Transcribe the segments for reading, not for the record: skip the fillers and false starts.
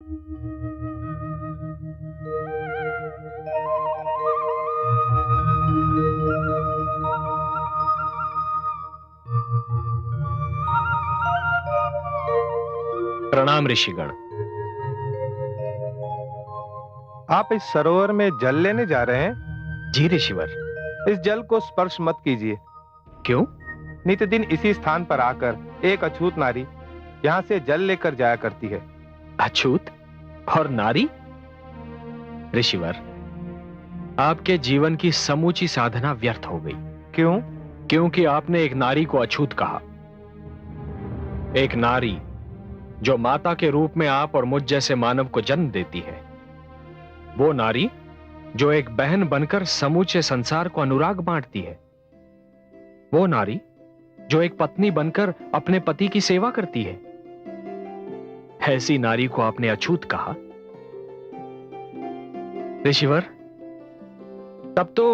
प्रणाम ऋषिगण। आप इस सरोवर में जल लेने जा रहे हैं? जी ऋषिवर। इस जल को स्पर्श मत कीजिए। क्यों? नित्य इसी स्थान पर आकर एक अछूत नारी यहाँ से जल लेकर जाया करती है। अछूत और नारी? ऋषिवर, आपके जीवन की समूची साधना व्यर्थ हो गई। क्यों? क्योंकि आपने एक नारी को अछूत कहा। एक नारी जो माता के रूप में आप और मुझ जैसे मानव को जन्म देती है, वो नारी जो एक बहन बनकर समूचे संसार को अनुराग बांटती है, वो नारी जो एक पत्नी बनकर अपने पति की सेवा करती है, ऐसी नारी को आपने अछूत कहा। ऋषिवर, तब तो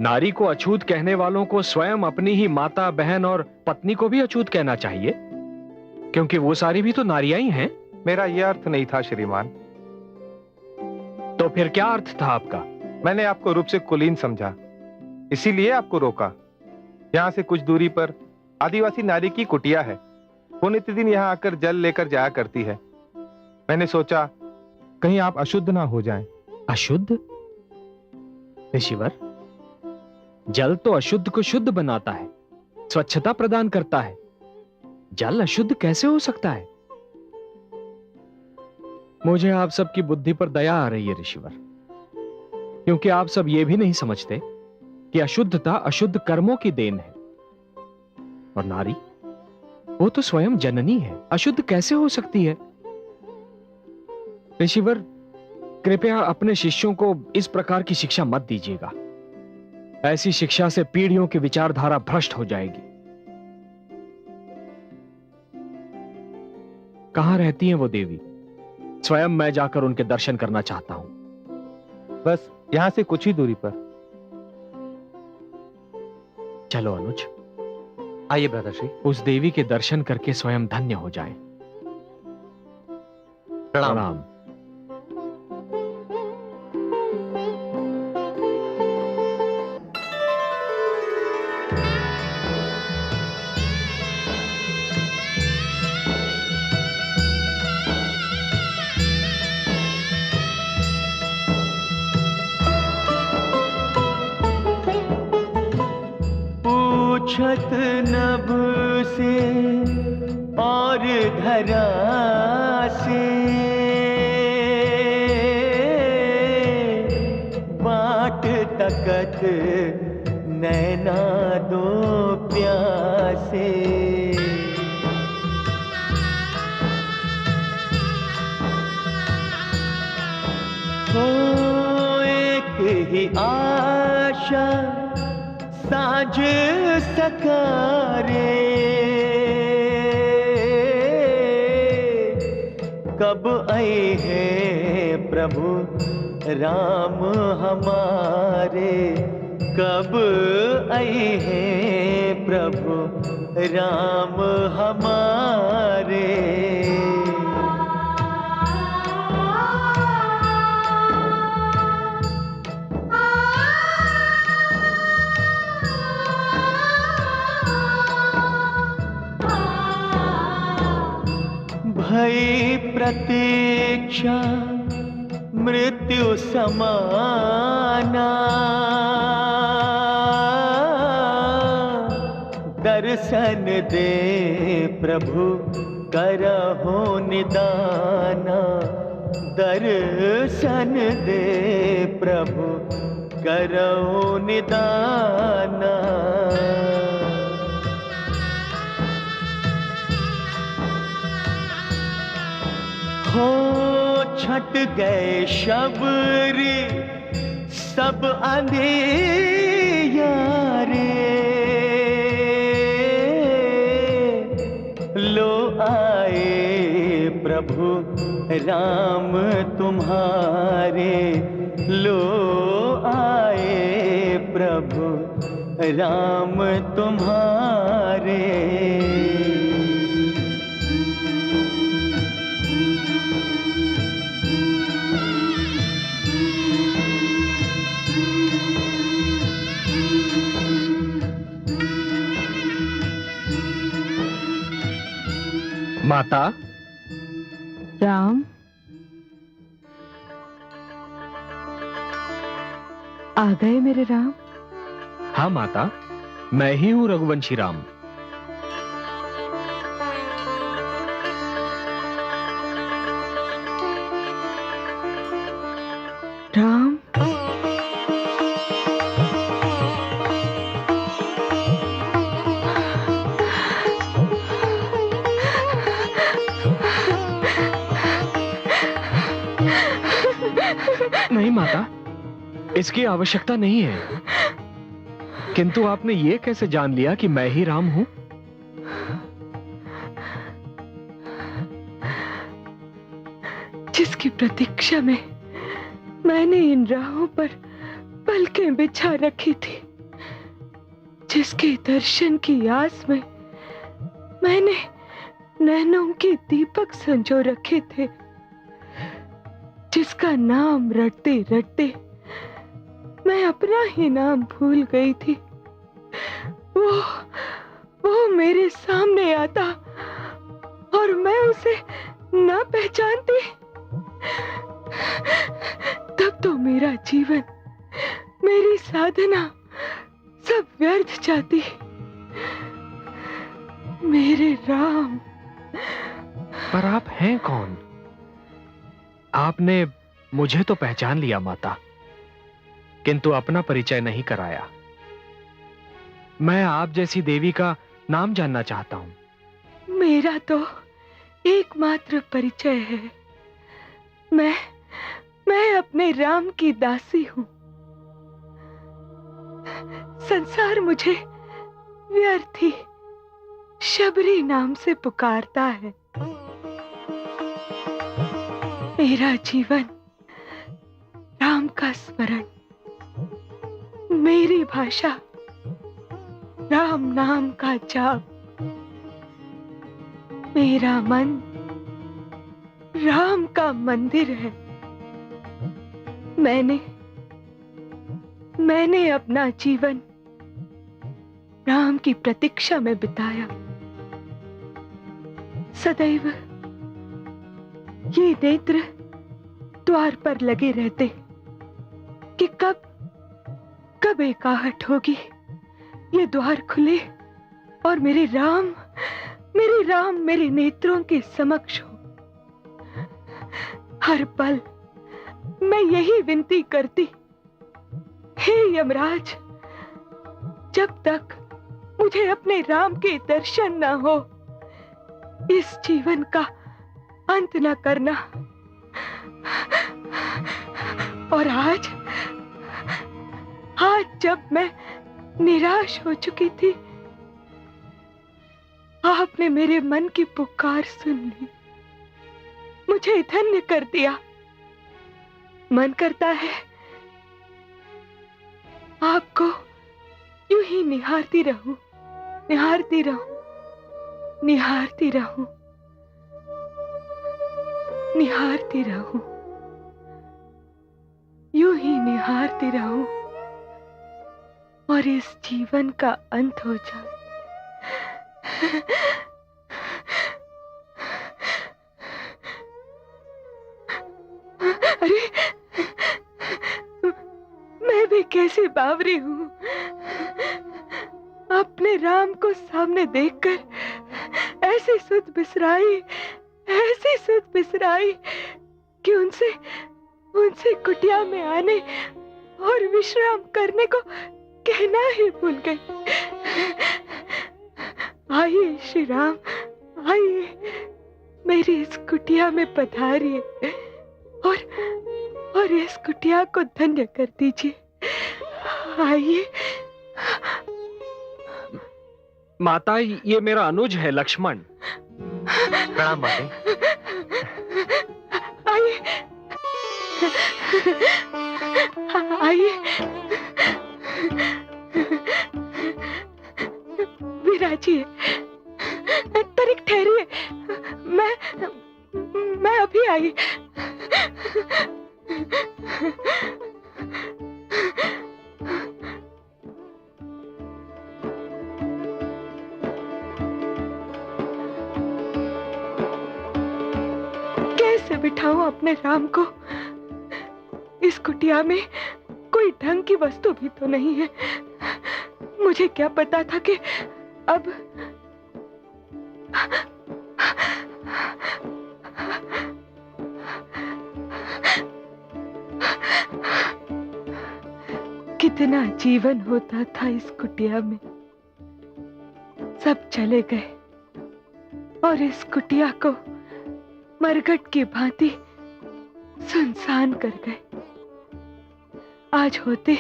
नारी को अछूत कहने वालों को स्वयं अपनी ही माता, बहन और पत्नी को भी अछूत कहना चाहिए, क्योंकि वो सारी भी तो नारियां ही हैं। मेरा यह अर्थ नहीं था श्रीमान। तो फिर क्या अर्थ था आपका? मैंने आपको रूप से कुलीन समझा, इसीलिए आपको रोका। यहाँ से कुछ दूरी पर आदिवासी नारी की कुटिया है। वो नित्य दिन यहाँ आकर जल लेकर जाया करती है। मैंने सोचा कहीं आप अशुद्ध ना हो जाएं। अशुद्ध? ऋषिवर, जल तो अशुद्ध को शुद्ध बनाता है, स्वच्छता प्रदान करता है। जल अशुद्ध कैसे हो सकता है? मुझे आप सबकी बुद्धि पर दया आ रही है ऋषिवर, क्योंकि आप सब ये भी नहीं समझते कि अशुद्धता अशुद्ध कर्मों की देन है। और नारी, वो तो स्वयं जननी है, अशुद्ध कैसे हो सकती है? ऋषिवर, कृपया अपने शिष्यों को इस प्रकार की शिक्षा मत दीजिएगा। ऐसी शिक्षा से पीढ़ियों की विचारधारा भ्रष्ट हो जाएगी। कहां रहती हैं वो देवी? स्वयं मैं जाकर उनके दर्शन करना चाहता हूं। बस यहां से कुछ ही दूरी पर। चलो अनुज, आइए भ्राताश्री। उस देवी के दर्शन करके स्वयं धन्य हो जाएं। प्रणाम। पूछत नभ से और धरा से, बाट तकत नैना दो प्यासे। हो एक ही आशा साझ सकारे, कब आए हैं प्रभु राम हमारे, कब आए हैं प्रभु राम हमारे। भई प्रतीक्षा मृत्यु समाना, दर्शन दे प्रभु करहो निदाना, दर्शन दे प्रभु करहो निदाना। हो छट गए शबरी सब अंधियारे, लो आए प्रभु राम तुम्हारे, लो आए प्रभु राम तुम्हारे। माता, राम, आ गए मेरे राम। हाँ माता, मैं ही हूं रघुवंशी राम। राम, नहीं माता, इसकी आवश्यकता नहीं है। किंतु आपने ये कैसे जान लिया कि मैं ही राम हूं? जिसकी प्रतीक्षा में मैंने इन राहों पर पलकें बिछा रखी थी, जिसके दर्शन की आस में मैंने नैनों के दीपक संजो रखे थे, जिसका नाम रटते रटते मैं अपना ही नाम भूल गई थी, वो मेरे सामने आता और मैं उसे ना पहचानती, तब तो मेरा जीवन, मेरी साधना सब व्यर्थ जाती। मेरे राम। पर आप हैं कौन? आपने मुझे तो पहचान लिया माता, किंतु अपना परिचय नहीं कराया। मैं आप जैसी देवी का नाम जानना चाहता हूं। मेरा तो एकमात्र परिचय है, मैं अपने राम की दासी हूं। संसार मुझे व्यर्थी शबरी नाम से पुकारता है। मेरा जीवन राम का स्मरण, मेरी भाषा राम नाम का जाप, मेरा मन राम का मंदिर है। मैंने अपना जीवन राम की प्रतीक्षा में बिताया। सदैव ये नेत्र द्वार पर लगे रहते कि कब एकाहट होगी, ये द्वार खुले और मेरे राम मेरे नेत्रों के समक्ष हो। हर पल मैं यही विनती करती, हे यमराज, जब तक मुझे अपने राम के दर्शन न हो, इस जीवन का अंत न करना। और आज जब मैं निराश हो चुकी थी, आपने मेरे मन की पुकार सुन ली, मुझे धन्य कर दिया। मन करता है आपको यूं ही निहारती रहूं, निहारती रहूं, निहारती रहूं, निहारती रहूं, यूं ही निहारती रहूं और इस जीवन का अंत हो जाए। अरे, मैं भी कैसी बावरी हूं, अपने राम को सामने देखकर ऐसी सुध बिसराई कि उनसे कुटिया में आने और विश्राम करने को कहना ही भूल गई। आइए श्री राम, आइए मेरी इस कुटिया में पधारिए और इस कुटिया को धन्य कर दीजिए। आइए। माता, ये मेरा अनुज है लक्ष्मण। प्रणाम माते। आइए, आइए, विराजिए, तनिक ठहरिए, मैं अभी आई। बैठाऊं अपने राम को? इस कुटिया में कोई ढंग की वस्तु भी तो नहीं है। मुझे क्या पता था कि अब कितना जीवन होता था इस कुटिया में। सब चले गए और इस कुटिया को मरघट की भांति सुनसान कर गए। आज होते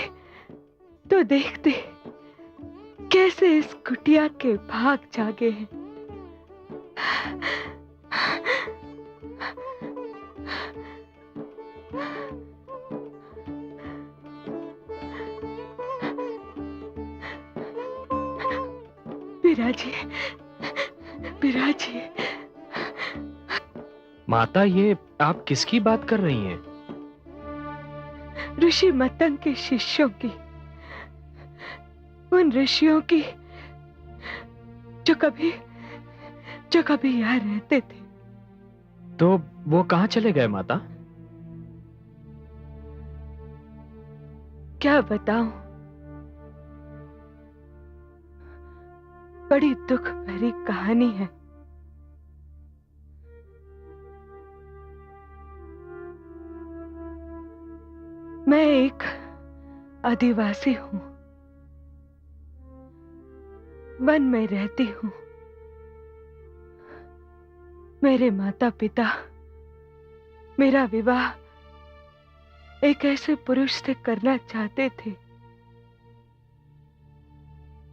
तो देखते कैसे इस कुटिया के भाग जागे हैं। बिराजिए, बिराजिए। माता, ये आप किसकी बात कर रही हैं? ऋषि मतंग के शिष्यों की, उन ऋषियों की जो कभी यहाँ रहते थे। तो वो कहाँ चले गए माता? क्या बताऊं, बड़ी दुख भरी कहानी है। मैं एक आदिवासी हूं, वन में रहती हूं। मेरे माता पिता मेरा विवाह एक ऐसे पुरुष से करना चाहते थे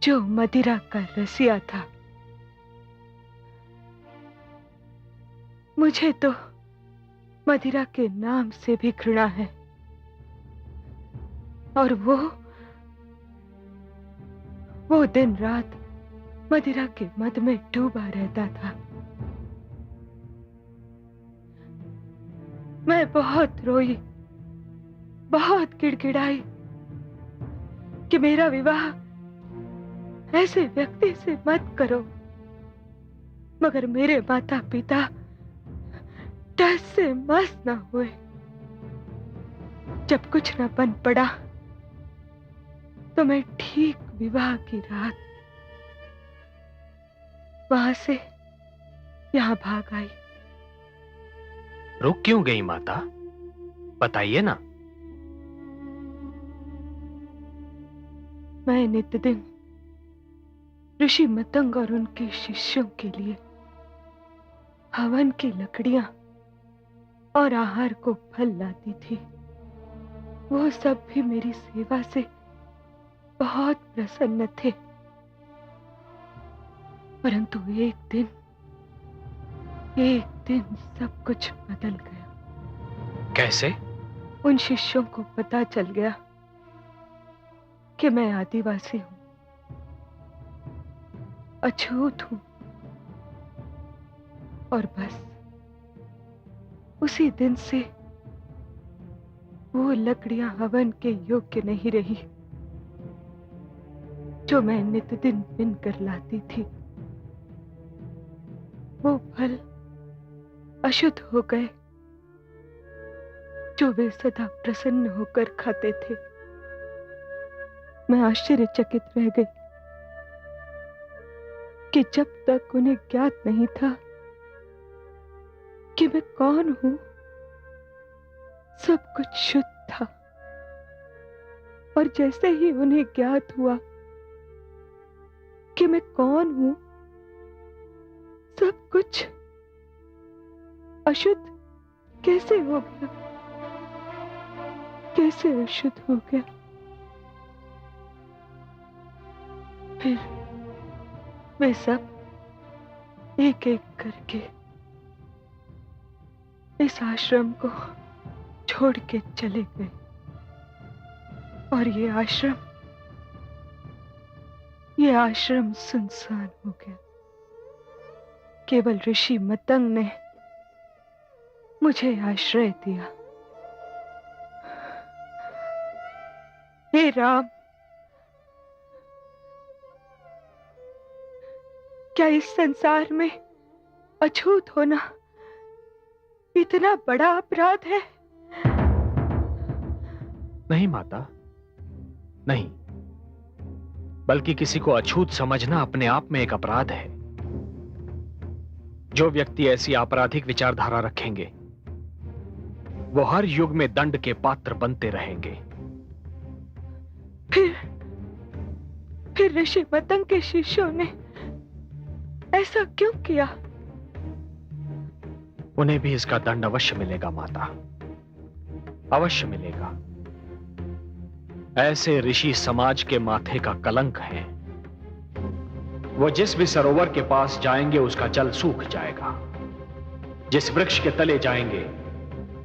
जो मदिरा का रसिया था। मुझे तो मदिरा के नाम से भी घृणा है, और वो दिन रात मदिरा के मद में डूबा रहता था। मैं बहुत रोई, बहुत गिड़गिड़ाई कि मेरा विवाह ऐसे व्यक्ति से मत करो, मगर मेरे माता पिता टस से मस न हुए। जब कुछ न बन पड़ा तो मैं ठीक विवाह की रात वहां से यहां भाग आई। रुक क्यों गई माता? बताइए ना। मैं नित्यदिन ऋषि मतंग और उनके शिष्यों के लिए हवन की लकड़ियां और आहार को फल लाती थी। वो सब भी मेरी सेवा से बहुत प्रसन्न थे। परंतु एक दिन सब कुछ बदल गया। कैसे? उन शिष्यों को पता चल गया कि मैं आदिवासी हूं, अछूत हूं, और बस उसी दिन से वो लकड़ियां हवन के योग्य नहीं रही जो मैं नित्यदिन बिन कर लाती थी। वो फल अशुद्ध हो गए जो वे सदा प्रसन्न होकर खाते थे। मैं आश्चर्यचकित रह गई कि जब तक उन्हें ज्ञात नहीं था कि मैं कौन हूं, सब कुछ शुद्ध था, और जैसे ही उन्हें ज्ञात हुआ कि मैं कौन हूं, सब कुछ अशुद्ध कैसे हो गया, कैसे अशुद्ध हो गया। फिर वे सब एक एक करके इस आश्रम को छोड़ के चले गए, और ये आश्रम सुनसान हो गया। केवल ऋषि मतंग ने मुझे आश्रय दिया। हे राम, क्या इस संसार में अछूत होना इतना बड़ा अपराध है? नहीं माता, नहीं, बल्कि किसी को अछूत समझना अपने आप में एक अपराध है। जो व्यक्ति ऐसी आपराधिक विचारधारा रखेंगे वो हर युग में दंड के पात्र बनते रहेंगे। फिर ऋषि मतंग के शिष्यों ने ऐसा क्यों किया? उन्हें भी इसका दंड अवश्य मिलेगा माता, अवश्य मिलेगा। ऐसे ऋषि समाज के माथे का कलंक हैं। वो जिस भी सरोवर के पास जाएंगे उसका जल सूख जाएगा, जिस वृक्ष के तले जाएंगे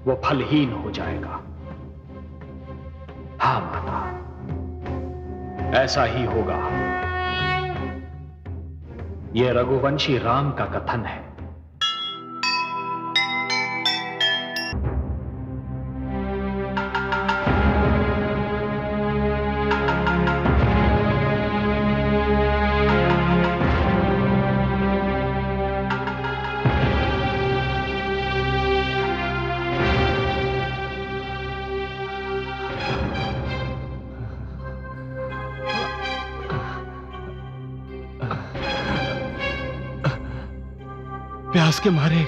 वो फलहीन हो जाएगा। हां माता, ऐसा ही होगा। यह रघुवंशी राम का कथन है। प्यास के मारे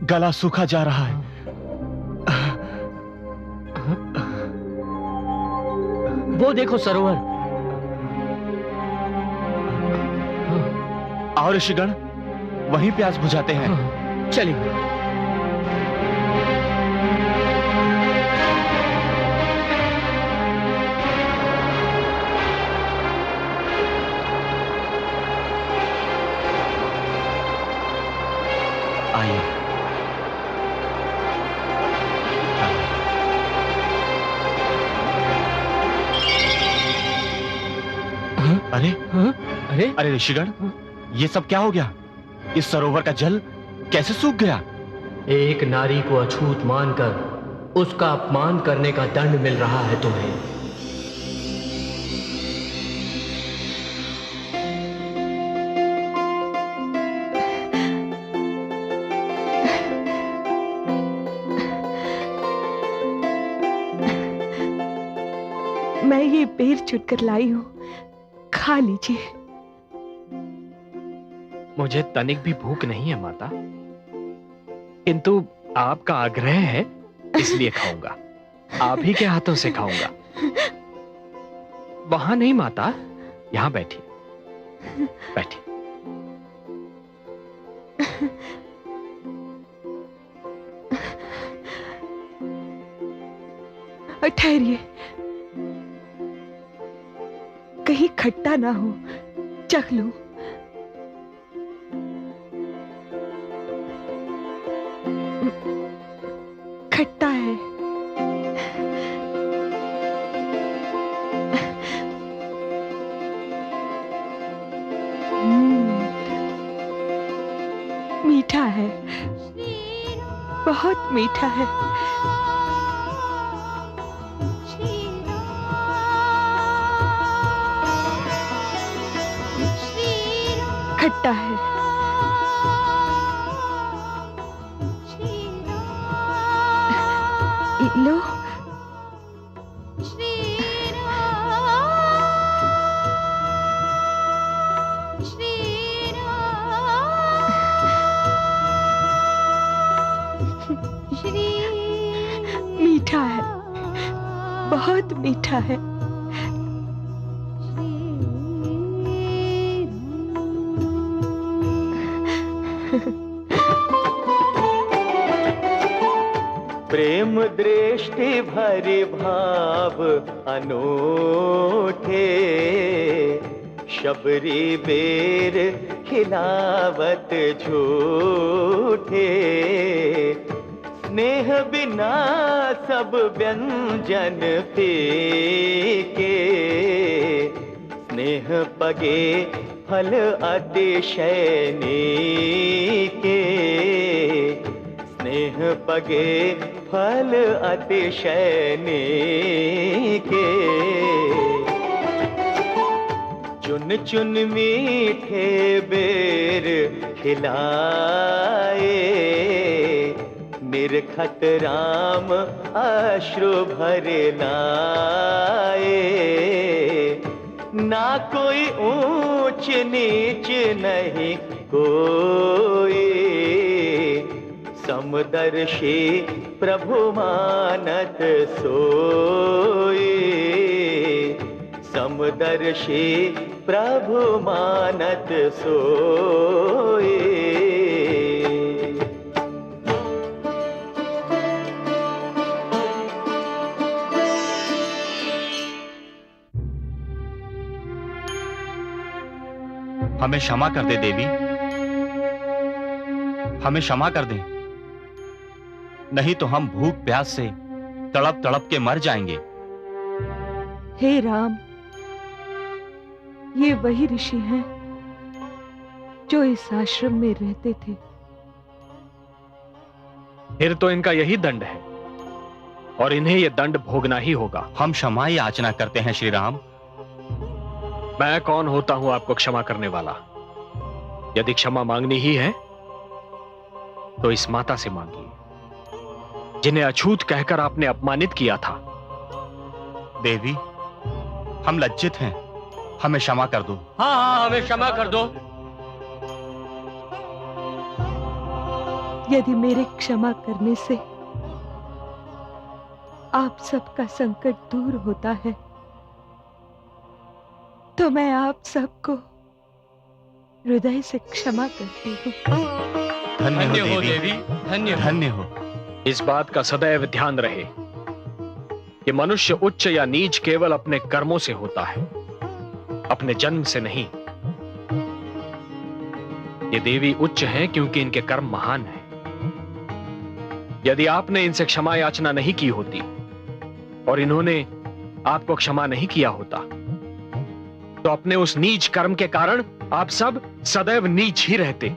गला सूखा जा रहा है। वो देखो सरोवर। आओ ऋषिगण, वहीं प्यास बुझाते हैं। चलिए। आइए। अरे अरे अरे ऋषिगण, ये सब क्या हो गया? इस सरोवर का जल कैसे सूख गया? एक नारी को अछूत मानकर उसका अपमान करने का दंड मिल रहा है तुम्हें। मैं ये बेर चुनकर लाई हूं, खा लीजिए। मुझे तनिक भी भूख नहीं है माता, किंतु आपका आग्रह है इसलिए खाऊंगा। आप ही के हाथों से खाऊंगा। वहां नहीं माता, यहां बैठिए, बैठिए। ठहरिए, कहीं खट्टा ना हो, चख लो। खट्टा है। मीठा है, बहुत मीठा है। खट्टा है। लो। मीठा है, बहुत मीठा है। प्रेम दृष्टि भरे भाव अनूठे, शबरी बेर खिलावत झूठे। स्नेह बिना सब व्यंजन फीके, स्नेह पगे फल अतिशय नीके। स्नेह पगे फल अतिशय नीके। चुन चुन मीठे बेर खिलाए, निरखत राम अश्रु भरे लाए। ना कोई ऊंच नीच नहीं कोई, समदर्शी प्रभु मानत सोई। समदर्शी प्रभु मानत सोई। हमें क्षमा कर दे देवी, हमें क्षमा कर दें, नहीं तो हम भूख प्यास से तड़प तड़प के मर जाएंगे। हे राम, ये वही ऋषि हैं जो इस आश्रम में रहते थे। फिर तो इनका यही दंड है और इन्हें यह दंड भोगना ही होगा। हम क्षमा याचना करते हैं श्री राम। मैं कौन होता हूं आपको क्षमा करने वाला? यदि क्षमा मांगनी ही है तो इस माता से मांगिए जिन्हें अछूत कहकर आपने अपमानित किया था। देवी, हम लज्जित हैं, हमें क्षमा कर दो। हाँ हाँ, हमें क्षमा कर दो। यदि मेरे क्षमा करने से आप सबका संकट दूर होता है तो मैं आप सबको हृदय से क्षमा करती हूँ। धन्य हो देवी, धन्य हो। इस बात का सदैव ध्यान रहे कि मनुष्य उच्च या नीच केवल अपने कर्मों से होता है, अपने जन्म से नहीं। ये देवी उच्च हैं क्योंकि इनके कर्म महान हैं। यदि आपने इनसे क्षमा याचना नहीं की होती और इन्होंने आपको क्षमा नहीं किया होता तो अपने उस नीच कर्म के कारण आप सब सदैव नीच ही रहते।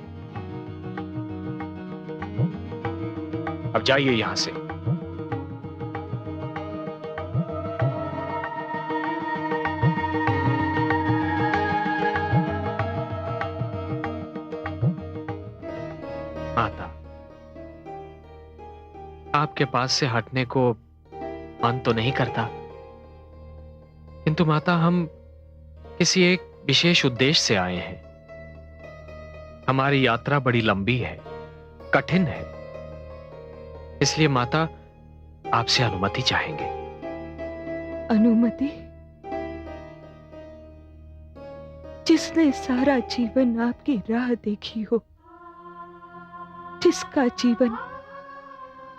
अब जाइए यहां से। माता, आपके पास से हटने को मन तो नहीं करता, किंतु माता हम किसी एक विशेष उद्देश्य से आए हैं। हमारी यात्रा बड़ी लंबी है, कठिन है, इसलिए माता आपसे अनुमति चाहेंगे। अनुमति? जिसने सारा जीवन आपकी राह देखी हो, जिसका जीवन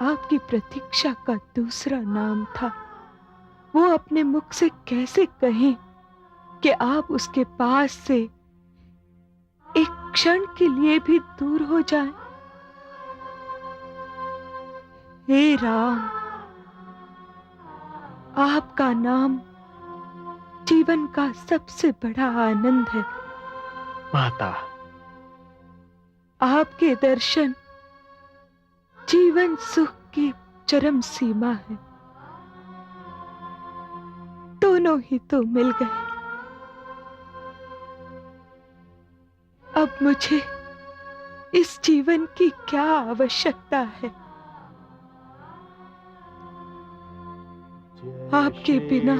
आपकी प्रतीक्षा का दूसरा नाम था, वो अपने मुख से कैसे कहें कि आप उसके पास से एक क्षण के लिए भी दूर हो जाएं? हे राम, आपका नाम जीवन का सबसे बड़ा आनंद है। माता, आपके दर्शन जीवन सुख की चरम सीमा है। दोनों ही तो मिल गए। अब मुझे इस जीवन की क्या आवश्यकता है? आपके बिना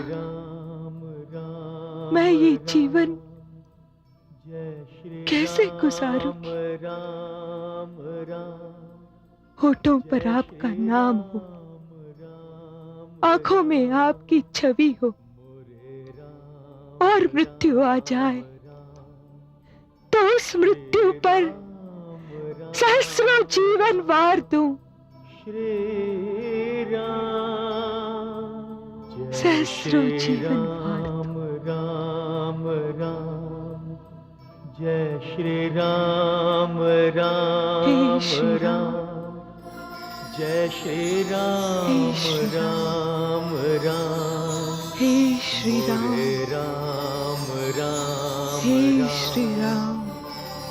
मैं ये जीवन कैसे गुजारूंगी? होठों पर आपका नाम हो, आंखों में आपकी छवि हो, और मृत्यु आ जाए तो उस मृत्यु पर सहस्रों जीवन वार दूं। सहस्रों जीवन वार दूं। राम राम, जय श्री राम राम राम, जय श्री राम राम राम, हे श्री राम राम राम, हे श्री राम,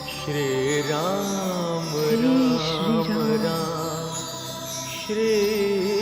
श्री राम हे श्री राम राम, राम, श्री